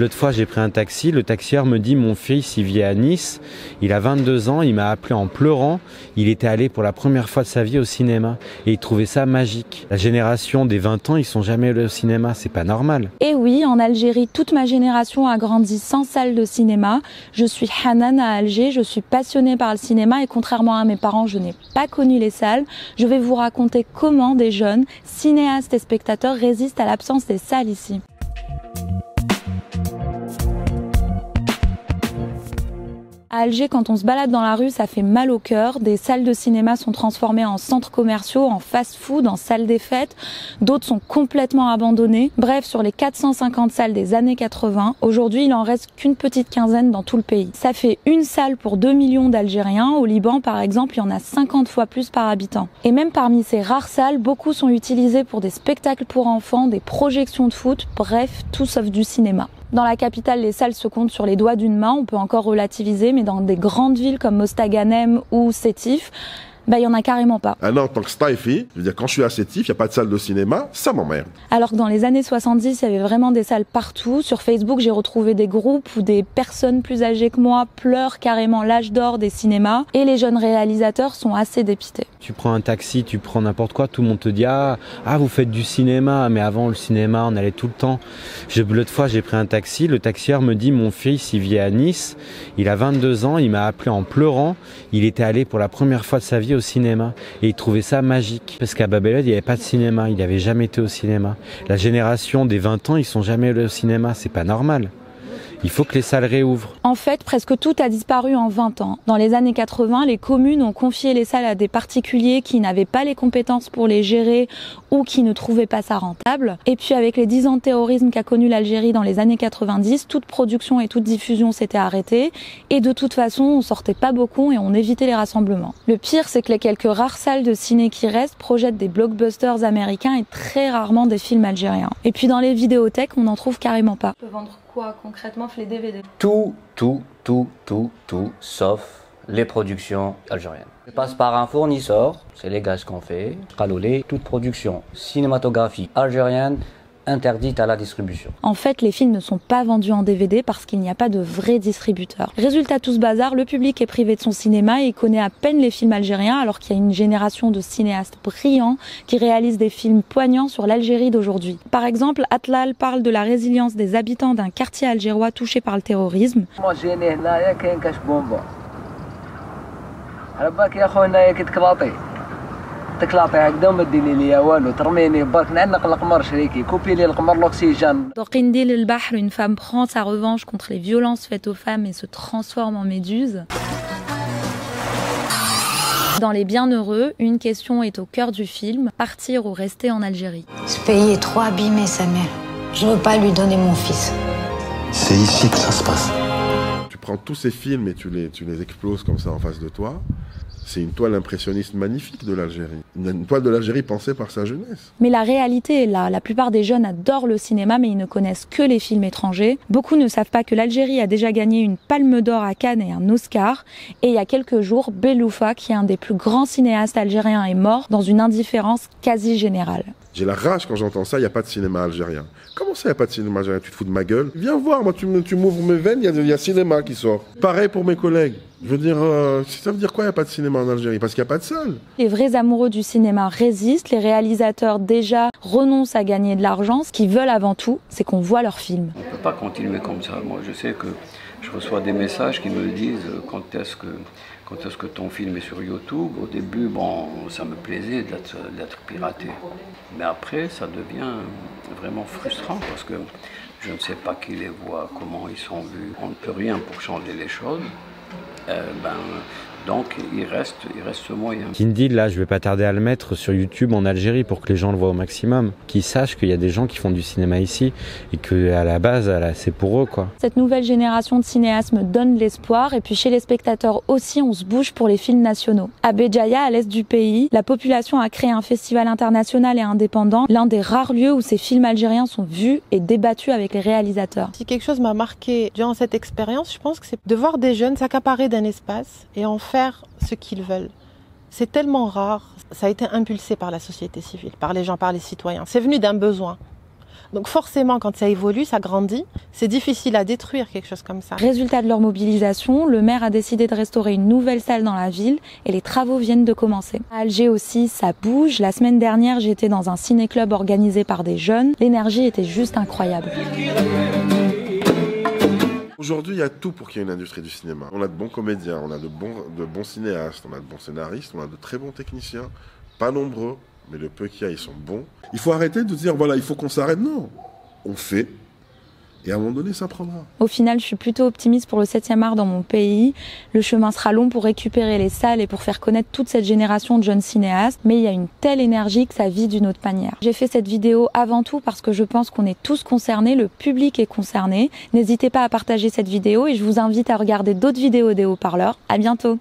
L'autre fois, j'ai pris un taxi, le taxieur me dit « Mon fils, il vit à Nice, il a 22 ans, il m'a appelé en pleurant, il était allé pour la première fois de sa vie au cinéma et il trouvait ça magique. La génération des 20 ans, ils sont jamais allés au cinéma, c'est pas normal. » Et oui, en Algérie, toute ma génération a grandi sans salle de cinéma. Je suis Hanan à Alger, je suis passionnée par le cinéma et contrairement à mes parents, je n'ai pas connu les salles. Je vais vous raconter comment des jeunes, cinéastes et spectateurs résistent à l'absence des salles ici. À Alger, quand on se balade dans la rue, ça fait mal au cœur. Des salles de cinéma sont transformées en centres commerciaux, en fast-food, en salles des fêtes. D'autres sont complètement abandonnées. Bref, sur les 450 salles des années 80, aujourd'hui, il en reste qu'une petite quinzaine dans tout le pays. Ça fait une salle pour 2 millions d'Algériens. Au Liban, par exemple, il y en a 50 fois plus par habitant. Et même parmi ces rares salles, beaucoup sont utilisées pour des spectacles pour enfants, des projections de foot, bref, tout sauf du cinéma. Dans la capitale, les salles se comptent sur les doigts d'une main, on peut encore relativiser, mais dans des grandes villes comme Mostaganem ou Sétif, il y en a carrément pas. Ah non, en tant que Staifi, je veux dire, quand je suis à Sétif, il n'y a pas de salle de cinéma, ça m'emmerde. Alors que dans les années 70, il y avait vraiment des salles partout. Sur Facebook, j'ai retrouvé des groupes où des personnes plus âgées que moi pleurent carrément l'âge d'or des cinémas. Et les jeunes réalisateurs sont assez dépités. Tu prends un taxi, tu prends n'importe quoi, tout le monde te dit ah vous faites du cinéma, mais avant le cinéma on allait tout le temps. L'autre fois j'ai pris un taxi, le taxieur me dit mon fils il vit à Nice, il a 22 ans, il m'a appelé en pleurant, il était allé pour la première fois de sa vie au cinéma et il trouvait ça magique parce qu'à Bab el-Oued il n'y avait pas de cinéma, il n'avait jamais été au cinéma. La génération des 20 ans ils sont jamais allés au cinéma, c'est pas normal. Il faut que les salles réouvrent. En fait, presque tout a disparu en 20 ans. Dans les années 80, les communes ont confié les salles à des particuliers qui n'avaient pas les compétences pour les gérer ou qui ne trouvaient pas ça rentable. Et puis avec les 10 ans de terrorisme qu'a connu l'Algérie dans les années 90, toute production et toute diffusion s'était arrêtée. Et de toute façon, on sortait pas beaucoup et on évitait les rassemblements. Le pire, c'est que les quelques rares salles de ciné qui restent projettent des blockbusters américains et très rarement des films algériens. Et puis dans les vidéothèques, on n'en trouve carrément pas. On peut vendre quoi concrètement, les DVD? Tout, sauf les productions algériennes. Je passe par un fournisseur, c'est les gaz qu'on fait, Khaloulé, toute production cinématographique algérienne interdite à la distribution. En fait, les films ne sont pas vendus en DVD parce qu'il n'y a pas de vrai distributeur. Résultat tout ce bazar, le public est privé de son cinéma et il connaît à peine les films algériens alors qu'il y a une génération de cinéastes brillants qui réalisent des films poignants sur l'Algérie d'aujourd'hui. Par exemple, Atlal parle de la résilience des habitants d'un quartier algérois touché par le terrorisme. Dans Qindil el-Bahr, une femme prend sa revanche contre les violences faites aux femmes et se transforme en méduse. Dans Les Bienheureux, une question est au cœur du film, partir ou rester en Algérie. Ce pays est trop abîmé, sa mère. Je veux pas lui donner mon fils. C'est ici que ça se passe. Tu prends tous ces films et tu les exploses comme ça en face de toi. C'est une toile impressionniste magnifique de l'Algérie. Une toile de l'Algérie pensée par sa jeunesse. Mais la réalité est là. La plupart des jeunes adorent le cinéma, mais ils ne connaissent que les films étrangers. Beaucoup ne savent pas que l'Algérie a déjà gagné une Palme d'Or à Cannes et un Oscar. Et il y a quelques jours, Beloufa, qui est un des plus grands cinéastes algériens, est mort dans une indifférence quasi générale. J'ai la rage quand j'entends ça, il n'y a pas de cinéma algérien. Comment ça, il n'y a pas de cinéma algérien? Tu te fous de ma gueule? Viens voir, moi tu m'ouvres mes veines, il y a cinéma qui sort. Pareil pour mes collègues. Je veux dire, ça veut dire quoi, il n'y a pas de cinéma en Algérie? Parce qu'il n'y a pas de salle. Les vrais amoureux du cinéma résistent, les réalisateurs déjà renoncent à gagner de l'argent. Ce qu'ils veulent avant tout, c'est qu'on voit leurs films. On ne peut pas continuer comme ça. Moi, je sais que je reçois des messages qui me disent quand est-ce que ton film est sur YouTube. Au début, bon, ça me plaisait d'être piraté. Mais après, ça devient vraiment frustrant parce que je ne sais pas qui les voit, comment ils sont vus. On ne peut rien pour changer les choses. Donc il reste ce moyen. Qindil, là, je vais pas tarder à le mettre sur YouTube en Algérie pour que les gens le voient au maximum, qu'ils sachent qu'il y a des gens qui font du cinéma ici et que à la base, c'est pour eux, quoi. Cette nouvelle génération de cinéastes me donne de l'espoir et puis chez les spectateurs aussi, on se bouge pour les films nationaux. À Béjaïa, à l'est du pays, la population a créé un festival international et indépendant, l'un des rares lieux où ces films algériens sont vus et débattus avec les réalisateurs. Si quelque chose m'a marqué durant cette expérience, je pense que c'est de voir des jeunes s'accaparer d'un espace et en faire ce qu'ils veulent. C'est tellement rare. Ça a été impulsé par la société civile, par les gens, par les citoyens. C'est venu d'un besoin. Donc forcément, quand ça évolue, ça grandit. C'est difficile à détruire quelque chose comme ça. Résultat de leur mobilisation, le maire a décidé de restaurer une nouvelle salle dans la ville et les travaux viennent de commencer. À Alger aussi, ça bouge. La semaine dernière, j'étais dans un ciné-club organisé par des jeunes. L'énergie était juste incroyable. Aujourd'hui, il y a tout pour qu'il y ait une industrie du cinéma. On a de bons comédiens, on a de bons cinéastes, on a de bons scénaristes, on a de très bons techniciens. Pas nombreux, mais le peu qu'il y a, ils sont bons. Il faut arrêter de dire, voilà, il faut qu'on s'arrête. Non, on fait. Et à un moment donné, ça prendra. Au final, je suis plutôt optimiste pour le 7e art dans mon pays. Le chemin sera long pour récupérer les salles et pour faire connaître toute cette génération de jeunes cinéastes. Mais il y a une telle énergie que ça vit d'une autre manière. J'ai fait cette vidéo avant tout parce que je pense qu'on est tous concernés, le public est concerné. N'hésitez pas à partager cette vidéo et je vous invite à regarder d'autres vidéos des haut-parleurs. À bientôt.